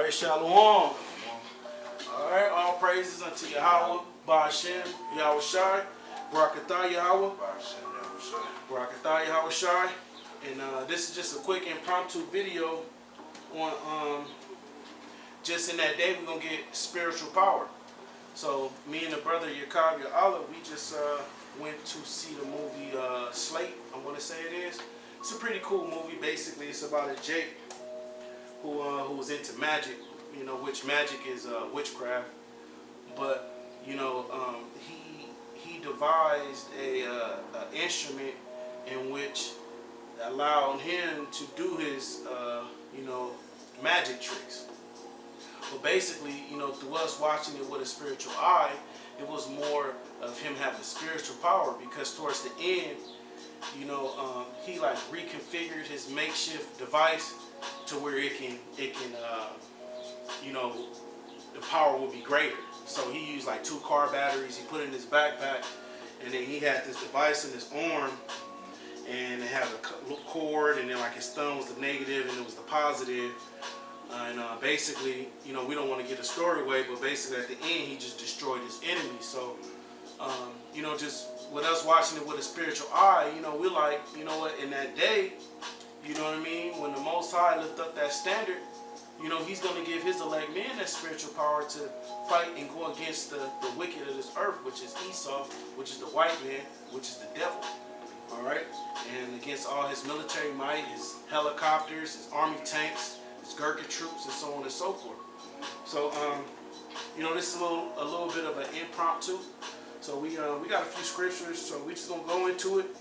Alright, Shalom. Alright, all praises unto Yahweh, Ba'ashem, Yahweh Shai, Barakatah Yahweh, Barakatah Yahweh Shai. And this is just a quick impromptu video on just in that day we're going to get spiritual power. So me and the brother Yakab Ya'Allah, we just went to see the movie Slate, I want to say it is. It's a pretty cool movie. Basically, it's about a Jake who was into magic, you know, which magic is witchcraft. But you know, he devised a instrument in which allowed him to do his you know, magic tricks. But basically, you know, through us watching it with a spiritual eye, it was more of him having spiritual power, because towards the end, you know, he like reconfigured his makeshift device to where it can you know, the power will be greater. So he used like 2 car batteries. He put it in his backpack, and then he had this device in his arm, and it had a cord, and then like his thumb was the negative and it was the positive. And basically, you know, we don't want to get the story away, but basically at the end he just destroyed his enemy. So you know, just with us watching it with a spiritual eye, you know, we're like, you know what, in that day, you know what I mean, when the Most High lift up that standard, you know, he's going to give his elect men that spiritual power to fight and go against the wicked of this earth, which is Esau, which is the white man, which is the devil. Alright? And against all his military might, his helicopters, his army tanks, his gird troops, and so on and so forth. So, you know, this is a little bit of an impromptu. So we got a few scriptures, so we just gonna go into it.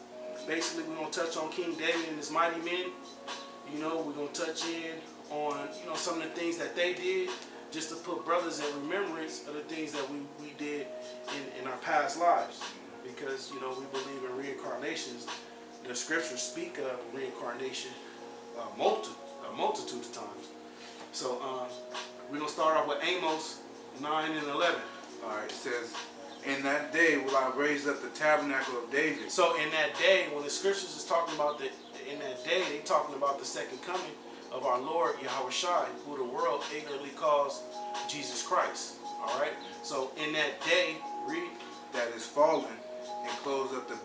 Basically, we're gonna touch on King David and his mighty men. You know, we're gonna touch in on, you know, some of the things that they did, just to put brothers in remembrance of the things that we did in our past lives. Because, you know, we believe in reincarnations. The scriptures speak of reincarnation a multitude of times. So we're gonna start off with Amos 9 and 11. All right, it says, "In that day will I raise up the tabernacle of David." So in that day, when the scriptures is talking about in that day, they talking about the second coming of our Lord Yahweh Shai, who the world ignorantly calls Jesus Christ. All right. So in that day, read, "That is fallen, and close up the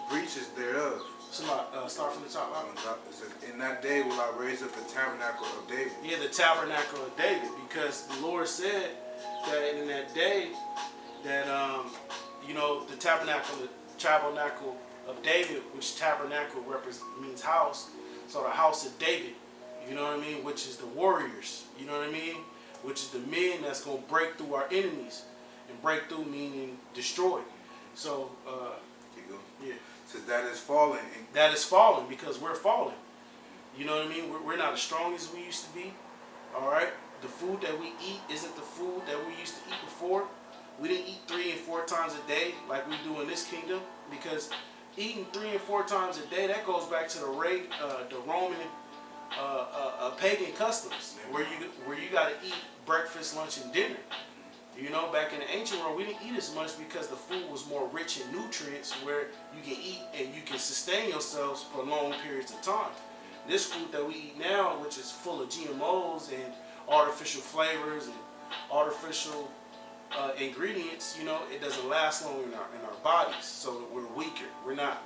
breaches thereof." Somebody start from the top. On top, it says, "In that day will I raise up the tabernacle of David." Yeah, the tabernacle of David, because the Lord said that in that day, that you know, the tabernacle of David, which tabernacle means house. So the house of David, you know what I mean, which is the warriors, you know what I mean, which is the men that's gonna break through our enemies, and break through meaning destroy. So Here you go. yeah, It says, "That is fallen." that is fallen, because we're fallen. You know what I mean? We're not as strong as we used to be. All right, the food that we eat isn't the food that we used to eat before. We didn't eat 3 and 4 times a day like we do in this kingdom, because eating 3 and 4 times a day, that goes back to the Roman pagan customs, where you got to eat breakfast, lunch, and dinner. You know, back in the ancient world, we didn't eat as much because the food was more rich in nutrients, where you can eat and you can sustain yourselves for long periods of time. This food that we eat now, which is full of GMOs and artificial flavors and artificial ingredients, you know, it doesn't last long in our bodies, so we're weaker. We're not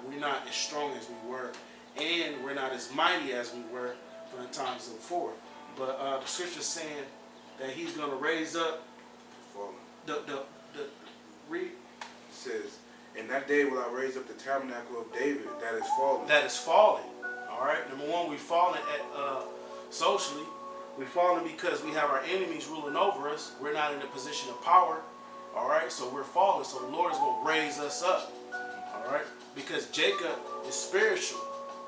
as strong as we were, and we're not as mighty as we were from the times before. But the scripture's saying that he's going to raise up Fallen. read. It says, "In that day will I raise up the tabernacle of David that is fallen." That is fallen. All right. Number one, we've fallen socially. We've fallen because we have our enemies ruling over us. We're not in a position of power. All right. So we're fallen. So the Lord is going to raise us up. All right. Because Jacob is spiritual.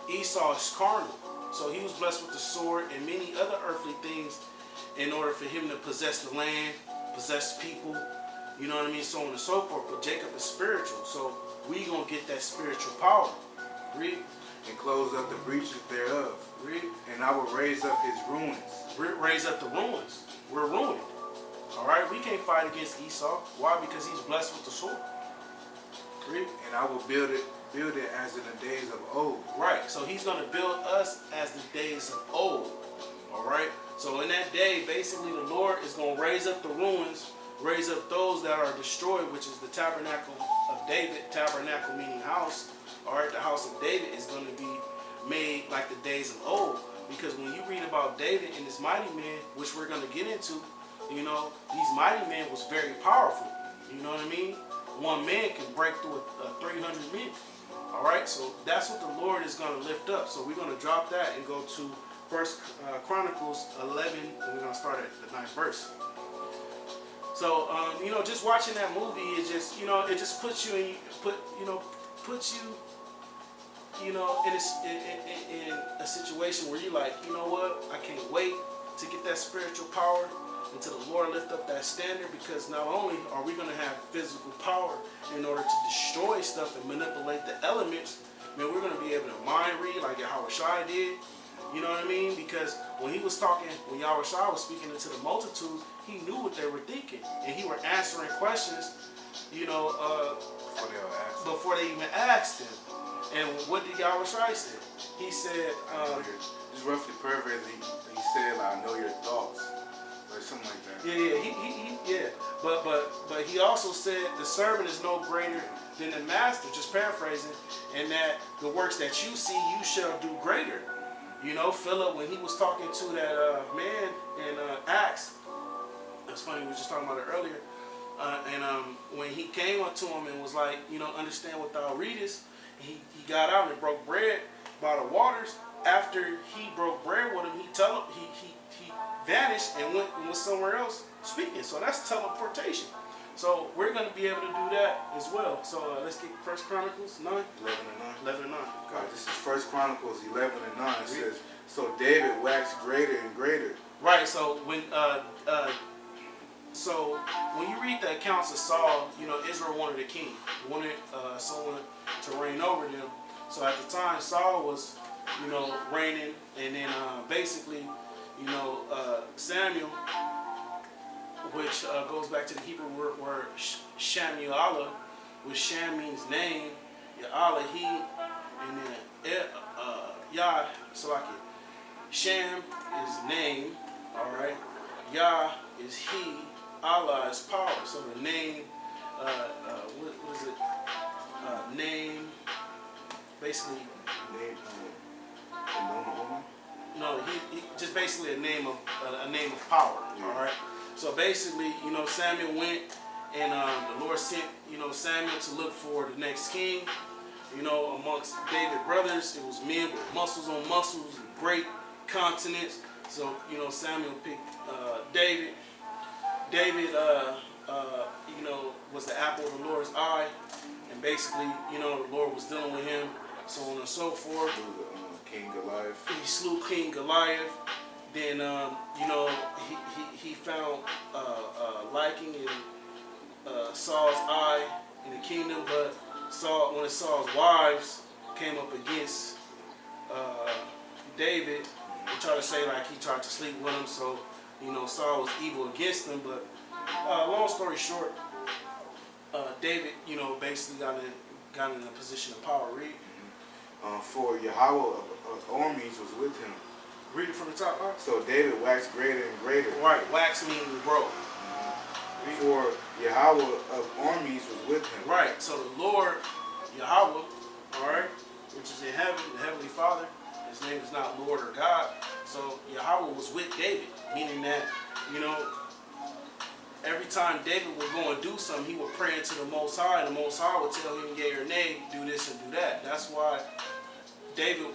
Esau is carnal. So he was blessed with the sword and many other earthly things in order for him to possess the land, possess people, you know what I mean, so on and so forth. But Jacob is spiritual. So we going to get that spiritual power. Read. "And close up the breaches thereof. Read. And I will raise up his ruins." Raise up the ruins. We're ruined. All right, we can't fight against Esau. Why? Because he's blessed with the sword. Read. "And I will build it as in the days of old." Right. So he's going to build us as the days of old. All right. So in that day, basically, the Lord is going to raise up the ruins, raise up those that are destroyed, which is the tabernacle of David. Tabernacle meaning house. All right. The house of David is going to be made like the days of old. Because when you read about David and his mighty men, which we're going to get into, you know, these mighty men was very powerful. You know what I mean? One man can break through 300 men. All right, so that's what the Lord is going to lift up. So we're going to drop that and go to First Chronicles 11, and we're going to start at the 9th verse. So you know, just watching that movie is just, you know, it just puts you in, you know, in a situation where you're like, you know what, I can't wait to get that spiritual power until the Lord lift up that standard, because not only are we going to have physical power in order to destroy stuff and manipulate the elements, man, we're going to be able to mind read like Yahushua did. You know what I mean? Because when he was talking, when Yahushua was speaking into the multitude, he knew what they were thinking, and he were answering questions, you know, before they even asked him. And what did Yahushua say? He said, just roughly paraphrasing, he said, like, I know your thoughts. Or something like that. Yeah. But he also said the servant is no greater than the master, just paraphrasing, and that the works that you see, you shall do greater. You know, Philip, when he was talking to that man in Acts, that's funny, we were just talking about it earlier, when he came up to him and was like, you know, understand what thou readest, he got out and broke bread by the waters. After he broke bread with him, he vanished and went somewhere else speaking. So that's teleportation. So we're going to be able to do that as well. So let's get First Chronicles 9. 11 and 9. 11 and 9. God, this is First Chronicles 11 and 9. It says, so David waxed greater and greater. Right. So when you read the accounts of Saul, you know, Israel wanted a king, wanted someone to reign over them. So at the time, Saul was, you know, reigning, and then basically, you know, Samuel, which goes back to the Hebrew word Shamu'ala, which Sham means name, Ya'ala he, and then Yah, Sham is name, all right. Yah is he, Allah is power. So the name, what is it? Name, basically. Name, no, he just basically a name of power. Yeah. All right. So basically, you know, Samuel went and the Lord sent, you know, Samuel to look for the next king. You know, amongst David's brothers, it was men with muscles on muscles, great continents. So, you know, Samuel picked David. David, you know, was the apple of the Lord's eye, and basically, you know, the Lord was dealing with him, so on and so forth. King Goliath. He slew King Goliath. Then, you know, he found liking in Saul's eye in the kingdom, but one of Saul's wives came up against David and tried to say like he tried to sleep with him, so, you know, Saul was evil against him. But long story short, David, you know, basically got in a position of power. Read. For Yahweh of armies was with him. Read it from the top. Right? So David waxed greater and greater. Right, wax meaning grow. For Yahweh of armies was with him. Right, so the Lord, Yahweh, all right, which is in heaven, the Heavenly Father, his name is not Lord or God. So Yahweh was with David, meaning that, you know, every time David would go and do something, he would pray into the Most High, and the Most High would tell him, yea or nay, do this and do that. That's why David,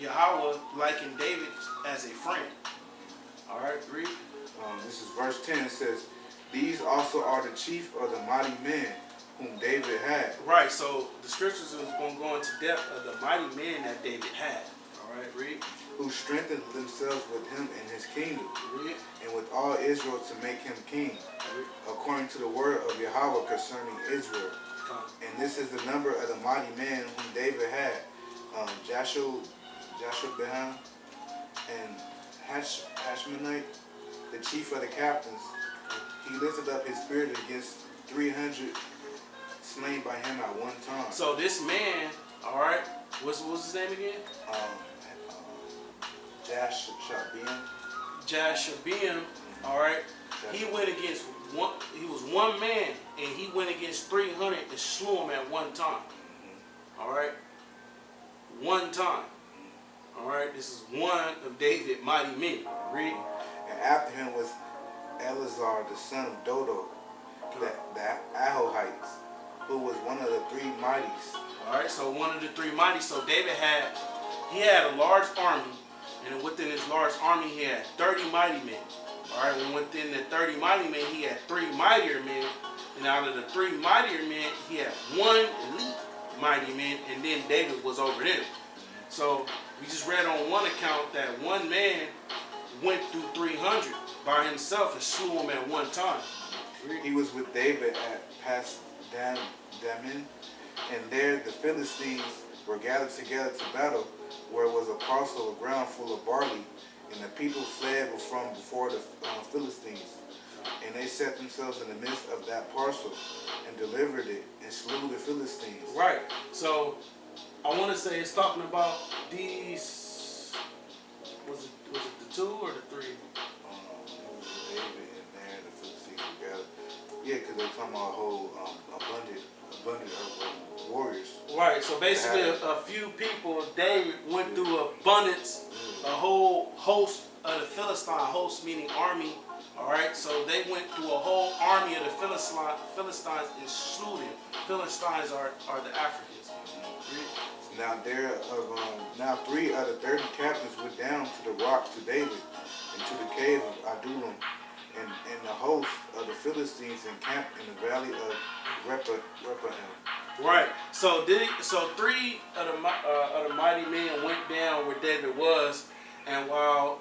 Yahweh likened David as a friend. All right, read. This is verse 10. It says, these also are the chief of the mighty men whom David had. Right, so the scriptures is going to go into depth of the mighty men that David had. All right, read. Who strengthened themselves with him in his kingdom, Read. and with all Israel to make him king, according to the word of Yahweh concerning Israel. And this is the number of the mighty men whom David had, Jashobeam and Hashmonite, the chief of the captains. He lifted up his spirit against 300 slain by him at one time. So this man, all right, what's his name again? Jashobeam. Jashabeam, all right, he went against one. He was one man, and he went against 300 and slew him at one time. All right, one time. All right, this is one of David's mighty men. Read. And after him was Eleazar, the son of Dodo, the Ahohites, who was one of the three mighties. All right, so one of the three mighty. So David had a large army, and within his large army he had 30 mighty men. All right, and within the 30 mighty men he had 3 mightier men, and out of the 3 mightier men he had 1 elite mighty man, and then David was over them. So we just read on one account that one man went through 300 by himself and slew him at one time. He was with David at Pas-Dammim, and there the Philistines were gathered together to battle, where was a parcel of ground full of barley, and the people fled from before the Philistines. And they set themselves in the midst of that parcel and delivered it and slew the Philistines. Right. So I want to say it's talking about these. Was it the 2 or the 3? David and there the Philistines were gathered. Yeah, because they're talking about a whole abundant of warriors. Right. So basically, a few people. David went through abundance, a whole host of the Philistine host, meaning army. All right, so they went through a whole army of the Philistines and slew them. Philistines are the Africans. Now now 3 of the 30 captains went down to the rock to David and to the cave of Adullam, and the host of the Philistines encamped in the valley of Rephaim. Right. So 3 of the mighty men went down where David was. And while,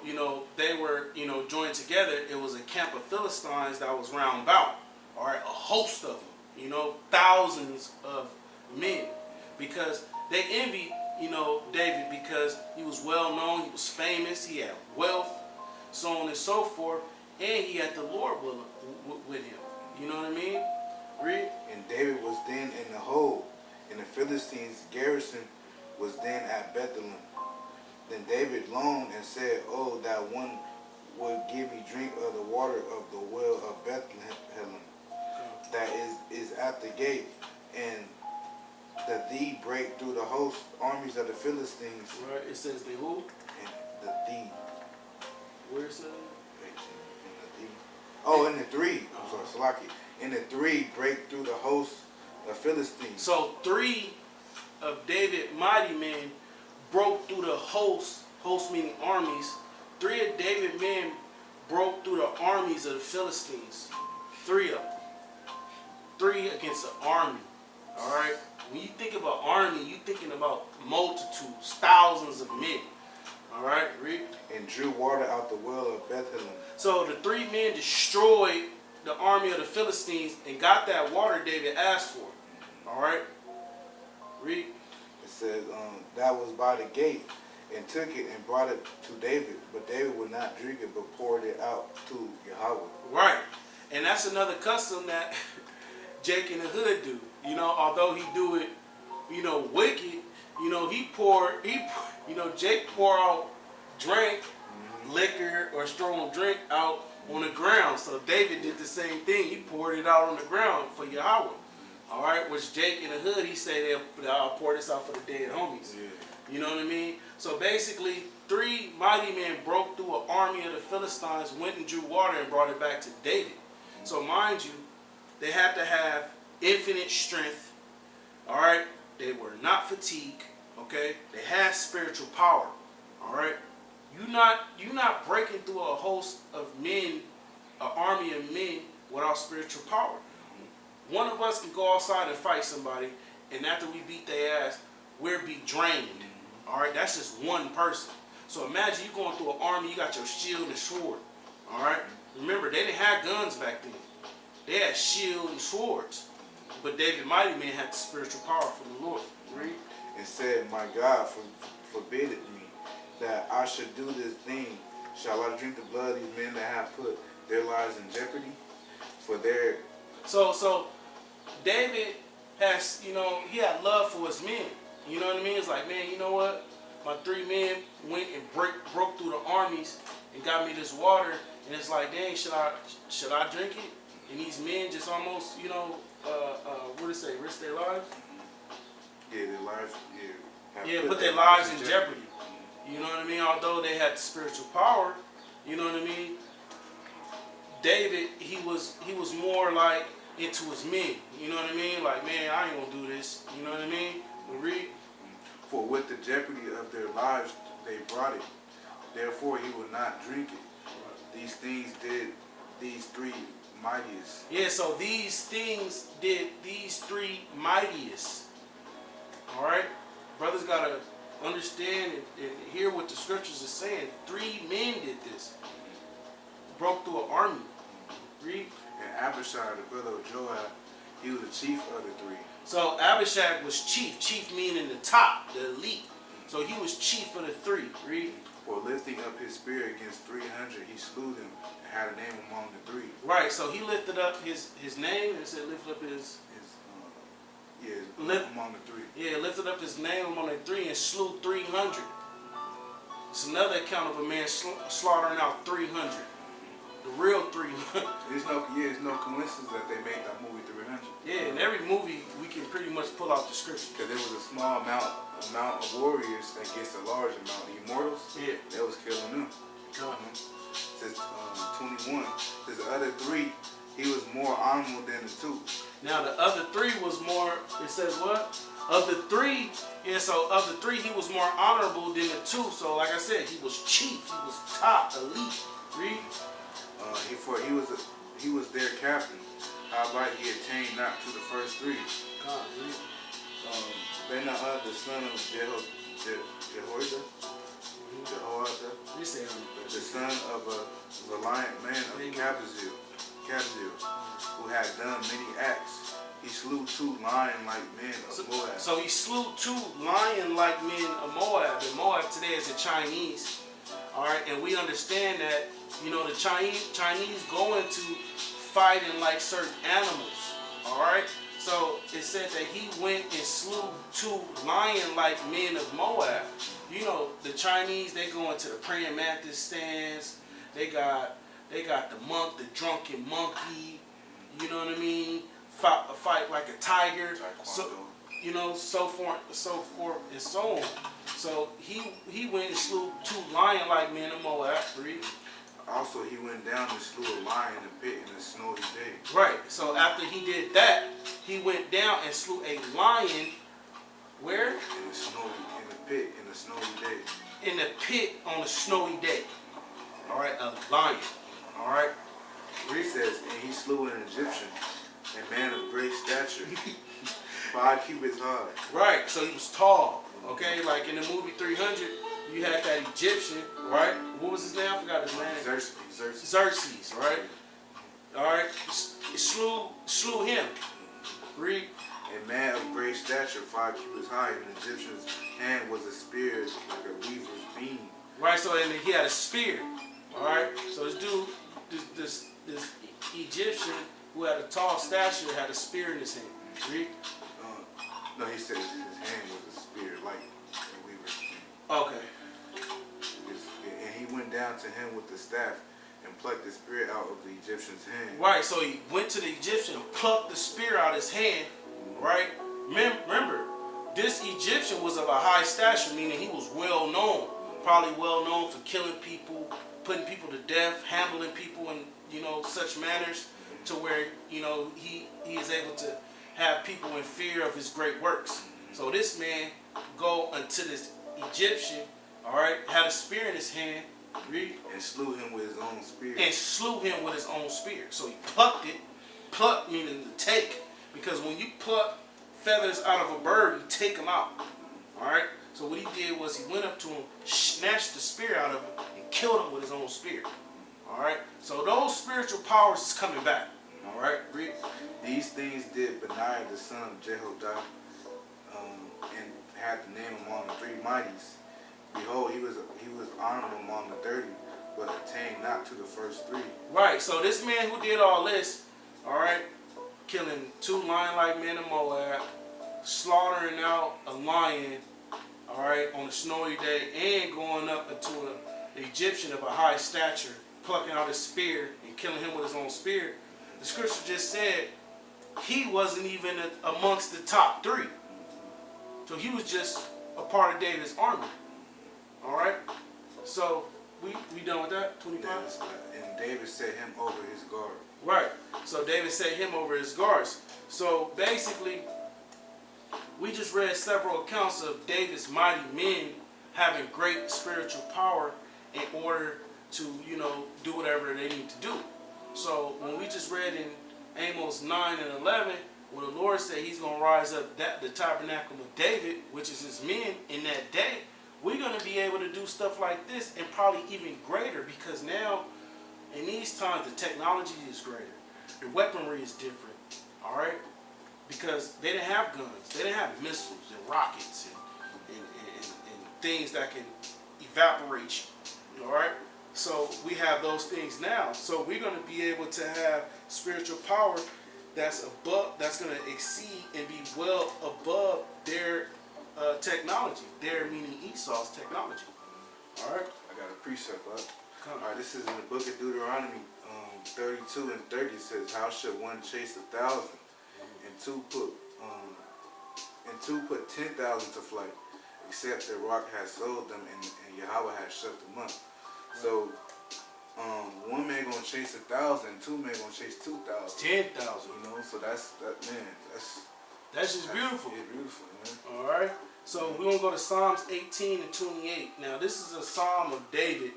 they were, joined together, it was a camp of Philistines that was round about. All right, a host of them, thousands of men. Because they envied, David because he was well known, he was famous, he had wealth, so on and so forth. And he had the Lord with him. You know what I mean? Read. And David was then in the hold, and the Philistines' garrison was then at Bethlehem. Then David longed and said, "Oh, that one would give me drink of the water of the well of Bethlehem, that is at the gate, and that thee break through the host armies of the Philistines." Right. It says the who? And the thee. Where it says? Oh, and the 3. I'm sorry, Salaki. And the 3 break through the host of Philistines. So 3 of David's mighty men broke through the host meaning armies. 3 of David's men broke through the armies of the Philistines. 3 of them. 3 against the army. All right. When you think about army, you thinking about multitudes, thousands of men. All right. Read. And drew water out the well of Bethlehem. So the 3 men destroyed the army of the Philistines and got that water David asked for. All right. Read. It says that was by the gate, and took it and brought it to David, but David would not drink it, but poured it out to Yahweh. Right, and that's another custom that Jake in the hood do. Although he do it, wicked. Jake pour out drink, liquor or strong drink out on the ground. So David did the same thing. He poured it out on the ground for Yahweh. All right, which Jake in the hood, he said, "I'll pour this out for the dead homies." Yeah. You know what I mean? So basically, 3 mighty men broke through an army of the Philistines, went and drew water and brought it back to David. So mind you, they had to have infinite strength. All right, they were not fatigued. Okay, they had spiritual power. All right, you're not breaking through a host of men, an army of men without spiritual power. One of us can go outside and fight somebody, and after we beat their ass, we'll be drained. All right, that's just one person. So imagine you going through an army, you got your shield and sword. All right, remember they didn't have guns back then. They had shield and swords. But David mighty man had the spiritual power from the Lord. Read. And said, "My God forbid me that I should do this thing. Shall I drink the blood of these men that have put their lives in jeopardy? For their..." So David has, he had love for his men. You know what I mean? It's like, man, you know what? My 3 men went and broke through the armies and got me this water, and it's like, dang, should I drink it? And these men just almost, you know, what do they say, risk their lives? Yeah, their lives, yeah, put their lives in jeopardy. You know what I mean? Although they had the spiritual power, you know what I mean? David, he was more like into his men. You know what I mean? Like, man, I ain't gonna do this. You know what I mean? We read. For with the jeopardy of their lives they brought it. Therefore he would not drink it. These things did these three mightiest. Yeah, so these things did these three mightiest. Alright? Brothers gotta understand and hear what the scriptures are saying. 3 men did this. Broke through an army. Read. And Abishai, the brother of Joab, he was the chief of the 3. So Abishai was chief. Chief meaning the top, the elite. So he was chief of the 3. Read. For lifting up his spear against 300, he slew them and had a name among the 3. Right. So he lifted up his name and said, lift up his among the 3. Yeah, lifted up his name among the 3 and slew 300. It's another account of a man slaughtering out 300. The real 300. It's no coincidence that they made that movie 300. Yeah, in every movie we can pretty much pull out the scripture. Because there was a small amount of warriors against a large amount. The immortals, yeah, they was killing them. Says 21. Says the other 3, he was more honorable than the 2. Now the other 3 was more. It says what? Of the 3, yeah. So of the 3, he was more honorable than the 2. So like I said, he was chief. He was top, elite. Read. He was their captain. Howbeit he attained not to the first 3. Benaiah, the son of Jehoiada, the son of a valiant man of Kabzeel, who had done many acts. He slew 2 lion-like men of Moab. So he slew 2 lion-like men of Moab. And Moab today is the Chinese. All right, and we understand that, you know, the Chinese go into fighting like certain animals. All right, so it said that he went and slew 2 lion-like men of Moab. You know, the Chinese, they go into the praying mantis stands. They got the drunken monkey. You know what I mean? Fight like a tiger. So, you know, so forth and so on. So he went and slew 2 lion-like men of Moab. Read. Also, he went down and slew a lion in the pit in a snowy day. Right. So after he did that, he went down and slew a lion. Where? In the pit in a snowy day. In the pit on a snowy day. All right, a lion. All right. He says, and he slew an Egyptian, a man of great stature, 5 cubits high. Right. So he was tall. Okay, like in the movie 300, you had that Egyptian, right? What was his name? I forgot his name. Xerxes, right? All right, slew him. Read. A man of great stature, 5 cubits high, and the Egyptian's hand was a spear like a weaver's beam. Right. So and he had a spear. All right. So this dude, this Egyptian who had a tall stature had a spear in his hand. Read. No, he said his hand was a spear like a weaver's beam. Okay. And he went down to him with the staff and plucked the spear out of the Egyptian's hand. Right, so he went to the Egyptian and plucked the spear out of his hand, right? Remember, this Egyptian was of a high stature, meaning he was well known, probably well known for killing people, putting people to death, handling people in, you know, such manners to where, you know, he is able to have people in fear of his great works. So this man go unto this Egyptian, all right, had a spear in his hand, read, and slew him with his own spear. And slew him with his own spear. So he plucked it. Pluck meaning to take, because when you pluck feathers out of a bird, you take them out. All right. So what he did was he went up to him, snatched the spear out of him, and killed him with his own spear. All right. So those spiritual powers is coming back. All right. Read. These things did Benaiah the son of Jehoiada, and had the name among the 3 mighties. Behold, he was honorable among the 30, but attained not to the first 3. Right. So this man who did all this, all right, killing 2 lion-like men of Moab, slaughtering out a lion, all right, on a snowy day, and going up into the Egyptian of a high stature, plucking out his spear and killing him with his own spear, the scripture just said he wasn't even amongst the top 3. So he was just a part of David's army. All right. So we done with that? 25. And David set him over his guard. Right. So David set him over his guards. So basically, we just read several accounts of David's mighty men having great spiritual power in order to, do whatever they need to do. So when we just read in Amos 9 and 11, when the Lord said he's going to rise up the tabernacle of David, which is his men, in that day, we're going to be able to do stuff like this and probably even greater, because now in these times the technology is greater. The weaponry is different. All right? Because they didn't have guns. They didn't have missiles and rockets and things that can evaporate you. All right? So we have those things now. So we're going to be able to have spiritual power that's going to exceed and be well above their technology. Their meaning Esau's technology. All right? I got a precept up. Come. All right, this is in the book of Deuteronomy 32 and 30. It says, "How should one chase 1,000 and two put 10,000 to flight, except the rock has sold them and Yahweh has shut them up." So one man gonna chase 1,000, two men gonna chase 2,000. 10,000. So that's just beautiful. Yeah, beautiful, man. All right. So we're gonna go to Psalms 18 and 28. Now this is a psalm of David.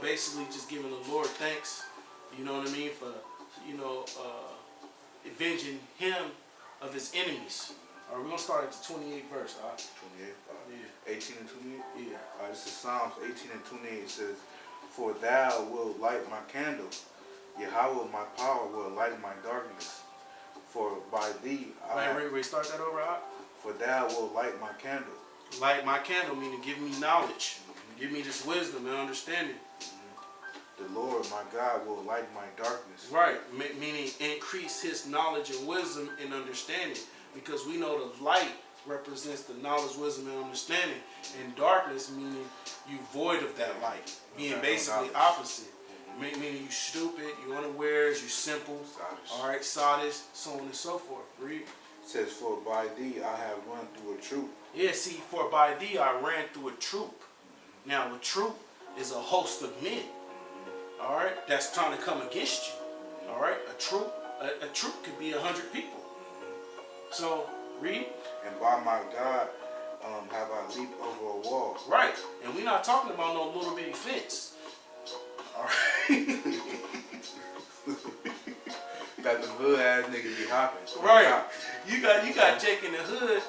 Basically just giving the Lord thanks. You know what I mean, for avenging him of his enemies. All right, we're gonna start at the 28th verse. All right. 28. Yeah. 18 and 28. Yeah. All right, this is Psalms 18 and 28. It says, "For thou wilt light my candle, Yahweh my power will light my darkness. For by thee Wait, start that over, right? For thou wilt light my candle." Light my candle, meaning give me knowledge. Give me this wisdom and understanding. "The Lord my God will light my darkness." Right, meaning increase his knowledge and wisdom and understanding. Because we know the light represents the knowledge, wisdom, and understanding. And darkness meaning you void of that light. Being basically opposite. Meaning you stupid, you unawares, you simple. All right, sadists, so on and so forth. Read. It says, "For by thee I have run through a troop." Yeah, see, for by thee I ran through a troop. Now a troop is a host of men. All right, that's trying to come against you. All right, a troop could be 100 people. So read. "And by my God have I leaped over a wall." Right, and we're not talking about no little bitty fence. All right. Got the hood ass niggas be hopping. Right. You got Jake in the hood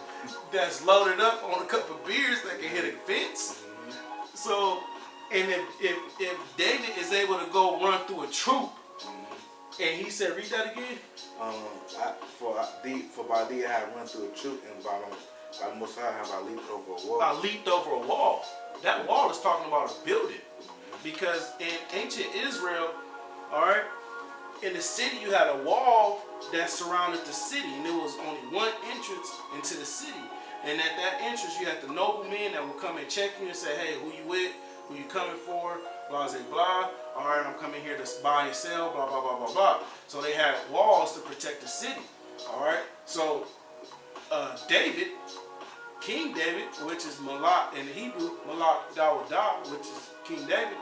that's loaded up on a couple of beers that can hit a fence. So, and if David is able to go run through a troop, and he said, read that again. For by thee I have run through a troop, and by the Most High have I leaped over a wall. I leaped over a wall. That wall is talking about a building, because in ancient Israel, all right, in the city you had a wall that surrounded the city, and there was only one entrance into the city. And at that entrance, you had the noblemen that would come and check you and say, hey, who you with? Who you coming for? Blah, blah, blah. All right, I'm coming here to buy and sell, blah, blah, blah, blah, blah. So they had walls to protect the city. All right. So David, King David, which is Malak in the Hebrew, Malak Dawadah, which is King David,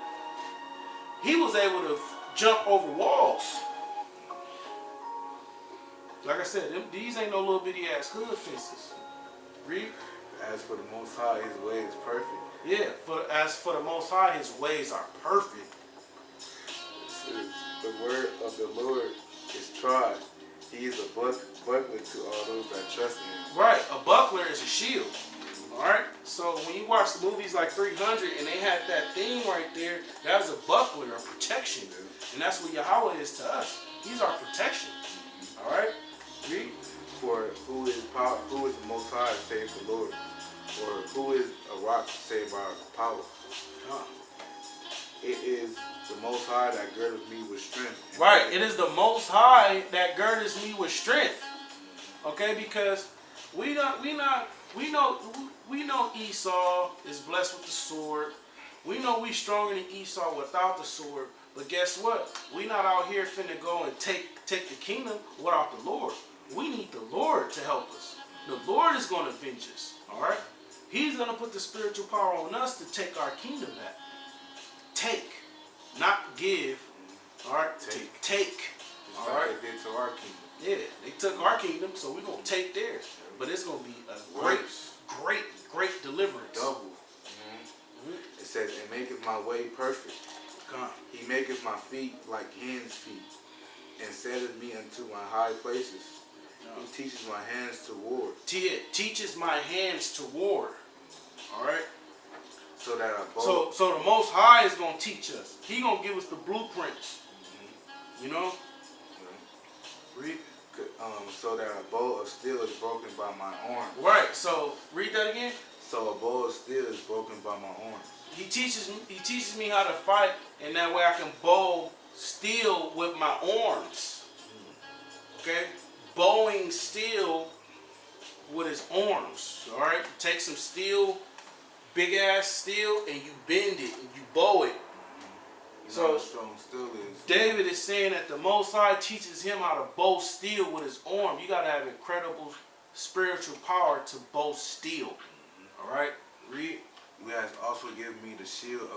he was able to jump over walls. Like I said, these ain't no little bitty ass hood fences. Read. As for the Most High, his way is perfect. Yeah, as for the Most High, his ways are perfect. It says, the word of the Lord is tried. He is a buckler to all those that trust in him. Right, a buckler is a shield. Alright, so when you watch the movies like 300 and they had that thing right there, that's a buckler, a protection. And that's what Yahweh is to us. He's our protection. Alright, read. For who is the Most High, save the Lord? Or who is a rock saved by power? It is the Most High that girdeth me with strength. Right, it is the Most High that girdeth me with strength. Okay, because we know Esau is blessed with the sword. We know we stronger than Esau without the sword, but guess what? We not out here finna go and take the kingdom without the Lord. We need the Lord to help us. The Lord is going to avenge us. All right? He's going to put the spiritual power on us to take our kingdom back. Take, not give. All right? Take. All right. They did to our kingdom. Yeah, they took our kingdom, so we're going to take theirs. But it's going to be a great deliverance. Double. It says, and maketh my way perfect. God. He maketh my feet like hens' feet, and setteth me unto my high places. He teaches my hands to war. Teaches my hands to war. All right. So that so the Most High is gonna teach us. He gonna give us the blueprints. You know. Read. So that a bow of steel is broken by my arm. Right. So read that again. So a bow of steel is broken by my arm. He teaches me how to fight, and that way I can bow steel with my arms. Okay. Bowing steel with his arms. All right. Take some steel, big ass steel, and you bend it and you bow it. You know how strong steel is. David is saying that the Most High teaches him how to bow steel with his arm. You got to have incredible spiritual power to bow steel. All right. Read. You has also given me the shield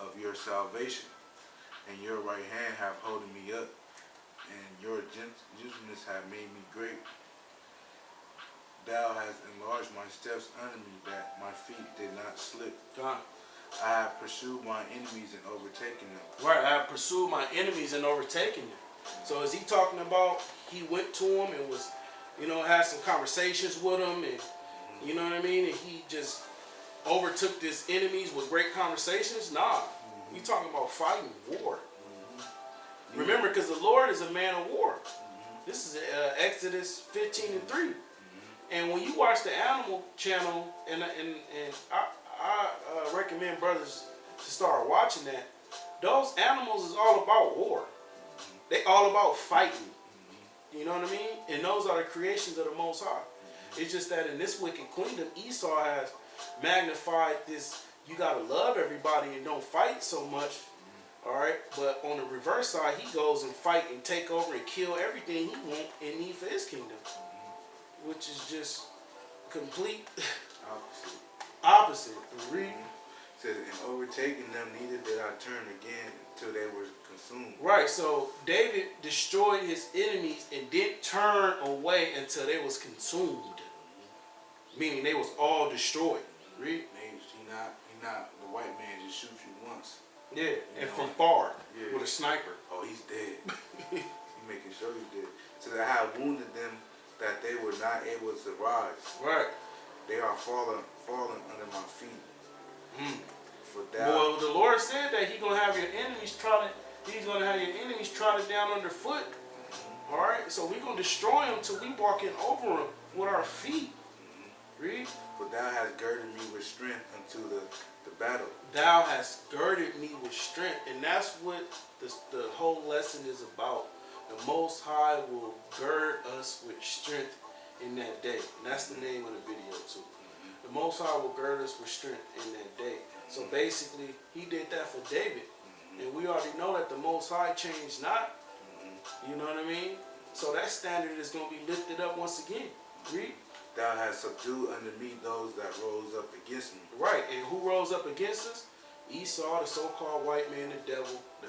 of your salvation, and your right hand have holding me up, and your gentleness have made me great. Thou hast enlarged my steps under me, that my feet did not slip. God. I have pursued my enemies and overtaken them. Right, I have pursued my enemies and overtaken them. So is he talking about he went to him and was, had some conversations with him, and you know what I mean? And he just overtook his enemies with great conversations? Nah. We talking about fighting war. Remember, because the Lord is a man of war. This is Exodus 15:3. And when you watch the Animal Channel, and I recommend brothers to start watching that, those animals is all about war. They all about fighting. You know what I mean? And those are the creations of the Most High. It's just that in this wicked kingdom, Esau has magnified this. You gotta love everybody and don't fight so much. All right, but on the reverse side, he goes and fight and take over and kill everything he want and need for his kingdom, which is just complete opposite. Read. It says, and overtaking them, neither did I turn again until they were consumed. Right. So David destroyed his enemies and didn't turn away until they was consumed, meaning they was all destroyed. Read. He not the white man just shoots you once. Yeah, and from far with a sniper. Oh, he's dead. He making sure he's dead. So that I have wounded them that they were not able to rise. Right. They are fallen under my feet. For well, the Lord said that He's gonna have your enemies trodden down underfoot. All right. So we're gonna destroy them till we walking over them with our feet. Read. For thou hast girded me with strength unto the battle. Thou hast girded me with strength, and that's what the whole lesson is about. The Most High will gird us with strength in that day. And that's the name of the video too. The Most High will gird us with strength in that day. So basically, He did that for David. And we already know that the Most High changed not. You know what I mean? So that standard is going to be lifted up once again. Read. Thou hast subdued unto me those that rose up against me. Right. And who rose up against us? Esau, the so-called white man, the devil, the